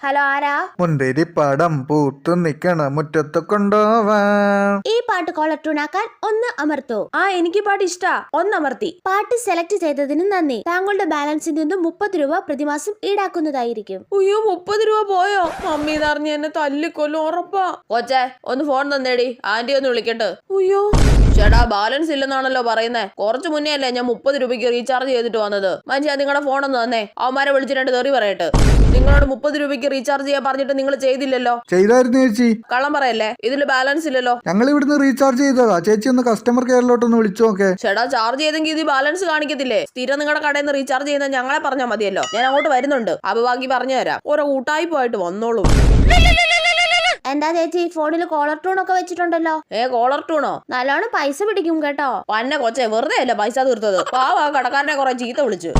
Hello ആരാ? മുന്തിരിപ്പാടം പൂത്തു നിക്കണ മുറ്റത്ത് കൊണ്ടുപോവാം. ഈ പാട്ട് കോളർ ട്യൂണാക്കാൻ ഒന്ന് അമർത്തൂ. എനിക്ക് പാട്ട് ഇഷ്ടാ, ഒന്നമർത്തി. പാട്ട് സെലക്ട് ചെയ്തതിന് നന്ദി. താങ്കളുടെ ബാലൻസിൽ നിന്നും 30 രൂപ പ്രതിമാസം ഈടാക്കുന്നതായിരിക്കും. അയ്യോ 30 രൂപ പോയോ? മമ്മി ഇതറിഞ്ഞ് എന്നെ തല്ലിക്കൊല്ലും ഉറപ്പാ. കൊച്ചേ ഒന്ന് ഫോൺ തന്നേടി, ആന്റി ഒന്ന് വിളിക്കട്ടെ. അയ്യോ ചേട്ടാ ബാലൻസ് ഇല്ലെന്നാണല്ലോ പറയുന്നേ. കുറച്ചു മുന്നേ അല്ലേ ഞാൻ 30 രൂപയ്ക്ക് റീചാർജ് ചെയ്തിട്ട് വന്നത്. മനുഷ്യ നിങ്ങളുടെ ഫോൺ ഒന്ന് തന്നേ, അവന്മാരെ വിളിച്ചിട്ട് തെറി പറയട്ടെ. നിങ്ങളോട് 30 രൂപയ്ക്ക് റീചാർജ് ചെയ്യാൻ പറഞ്ഞിട്ട് നിങ്ങൾ ചെയ്തില്ലല്ലോ. ചെയ്തായിരുന്നു ചേച്ചി. കള്ളം പറയല്ലേ, ഇതില് ബാലൻസ് ഇല്ലല്ലോ. ഞങ്ങൾ ഇവിടുന്ന് റീചാർജ് ചെയ്തതാ. ചേച്ചി ഒന്ന് കസ്റ്റമർ കെയറിലോട്ടൊന്ന് വിളിച്ചു നോക്കേ. ചേട്ടാ ചാർജ് ചെയ്തെങ്കിൽ ഇത് ബാലൻസ് കാണിക്കത്തില്ലേ? സ്ഥിരം നിങ്ങളുടെ കടയിൽ നിന്ന് റീചാർജ് ചെയ്യുന്ന ഞങ്ങളെ പറഞ്ഞാൽ മതിയല്ലോ. ഞാൻ അങ്ങോട്ട് വരുന്നുണ്ട്, അപ്പൊ ബാക്കി പറഞ്ഞു തരാം. ഓരോ കൂട്ടായിപ്പായിട്ട് വന്നോളൂ. എന്താ ചേച്ചി ഫോണിൽ കോളർ ട്യൂൺ ഒക്കെ വെച്ചിട്ടുണ്ടല്ലോ? കോളർ ട്യൂണോ? നല്ലോണം പൈസ പിടിക്കും കേട്ടോ. പന്നെ കൊച്ചേ വെറുതെ അല്ല പൈസ തീർത്തത്. പാവ കടക്കാരനെ കുറെ ചീത്ത വിളിച്ചു.